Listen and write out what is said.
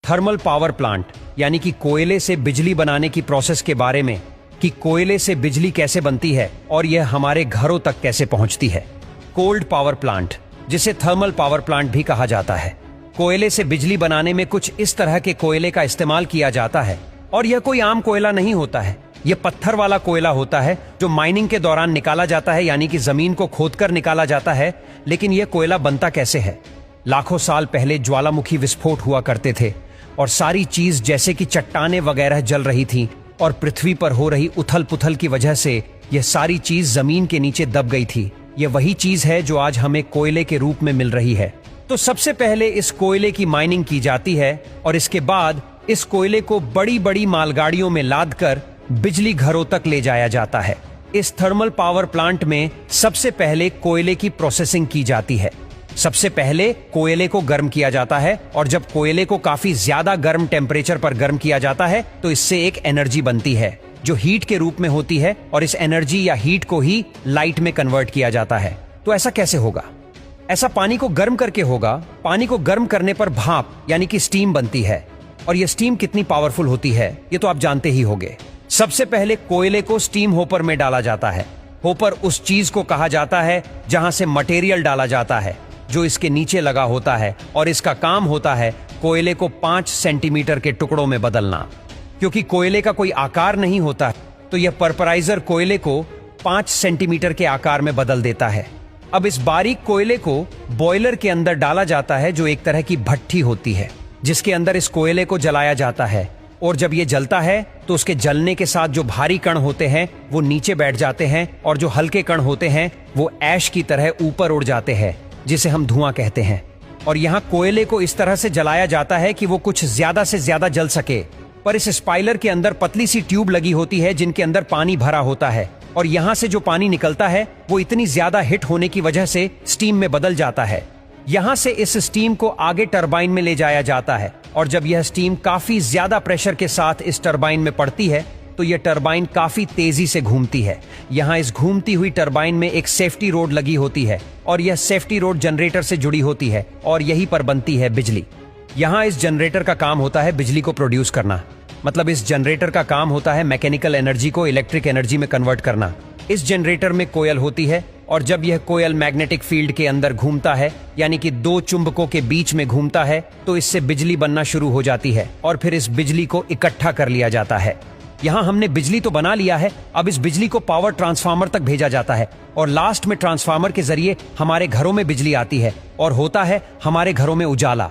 Thermal power plant यानी कि कोयले से बिजली बनाने की प्रोसेस के बारे में कि कोयले से बिजली कैसे बनती है और यह हमारे घरों तक कैसे पहुंचती है। कोल्ड पावर प्लांट, जिसे थर्मल पावर प्लांट भी कहा जाता है, कोयले से बिजली बनाने में कुछ इस तरह के कोयले का इस्तेमाल किया जाता है और यह कोई आम कोयला नहीं होता है। यह पत्थर वाला कोयला होता है जो माइनिंग के दौरान निकाला जाता है, यानी कि जमीन को खोदकर निकाला जाता है। लेकिन यह कोयला बनता कैसे है? लाखों साल पहले ज्वालामुखी विस्फोट हुआ करते थे और सारी चीज जैसे कि चट्टाने वगैरह जल रही थी और पृथ्वी पर हो रही उथल पुथल की वजह से यह सारी चीज जमीन के नीचे दब गई थी। यह वही चीज है जो आज हमें कोयले के रूप में मिल रही है। तो सबसे पहले इस कोयले की माइनिंग की जाती है और इसके बाद इस कोयले को बड़ी बड़ी मालगाड़ियों में लाद कर बिजली घरों तक ले जाया जाता है। इस थर्मल पावर प्लांट में सबसे पहले कोयले की प्रोसेसिंग की जाती है। सबसे पहले कोयले को गर्म किया जाता है और जब कोयले को काफी ज्यादा गर्म टेम्परेचर पर गर्म किया जाता है तो इससे एक एनर्जी बनती है जो हीट के रूप में होती है और इस एनर्जी या हीट को ही लाइट में कन्वर्ट किया जाता है। तो ऐसा कैसे होगा? ऐसा पानी को गर्म करके होगा। पानी को गर्म करने पर भाप यानी कि स्टीम बनती है और यह स्टीम कितनी पावरफुल होती है ये तो आप जानते ही होंगे। सबसे पहले कोयले को स्टीम होपर में डाला जाता है। होपर उस चीज को कहा जाता है जहां से मटेरियल डाला जाता है जो इसके नीचे लगा होता है और इसका काम होता है कोयले को 5 सेंटीमीटर के टुकड़ों में बदलना। क्योंकि कोयले का कोई आकार नहीं होता तो यह परपराइजर कोयले को 5 सेंटीमीटर के आकार में बदल देता है। अब इस बारीक कोयले को बॉयलर के अंदर डाला जाता है जो एक तरह की भट्ठी होती है जिसके अंदर इस कोयले को जलाया जाता है और जब ये जलता है तो उसके जलने के साथ जो भारी कण होते हैं वो नीचे बैठ जाते हैं और जो हल्के कण होते हैं वो ऐश की तरह ऊपर उड़ जाते हैं जिसे हम धुआं कहते हैं। और यहाँ कोयले को इस तरह से जलाया जाता है कि वो कुछ ज्यादा से ज्यादा जल सके। पर इस स्पाइलर के अंदर पतली सी ट्यूब लगी होती है जिनके अंदर पानी भरा होता है और यहाँ से जो पानी निकलता है वो इतनी ज्यादा हिट होने की वजह से स्टीम में बदल जाता है। यहाँ से इस स्टीम को आगे टरबाइन में ले जाया जाता है और जब यह स्टीम काफी ज्यादा प्रेशर के साथ इस टरबाइन में पड़ती है तो यह टरबाइन काफी तेजी से घूमती है। यहाँ इस घूमती हुई टरबाइन में एक सेफ्टी रोड लगी होती है और यह सेफ्टी रोड जनरेटर से जुड़ी होती है और यहीं पर बनती है बिजली। यहाँ इस जनरेटर का काम होता है बिजली को प्रोड्यूस करना, मतलब इस जनरेटर का काम होता है मैकेनिकल एनर्जी को इलेक्ट्रिक एनर्जी में कन्वर्ट करना। इस जनरेटर में कोयल होती है और जब यह कोयल मैग्नेटिक फील्ड के अंदर घूमता है यानी कि 2 चुंबकों के बीच में घूमता है तो इससे बिजली बनना शुरू हो जाती है और फिर इस बिजली को इकट्ठा कर लिया जाता है। यहाँ हमने बिजली तो बना लिया है, अब इस बिजली को पावर ट्रांसफार्मर तक भेजा जाता है और लास्ट में ट्रांसफार्मर के जरिए हमारे घरों में बिजली आती है और होता है हमारे घरों में उजाला।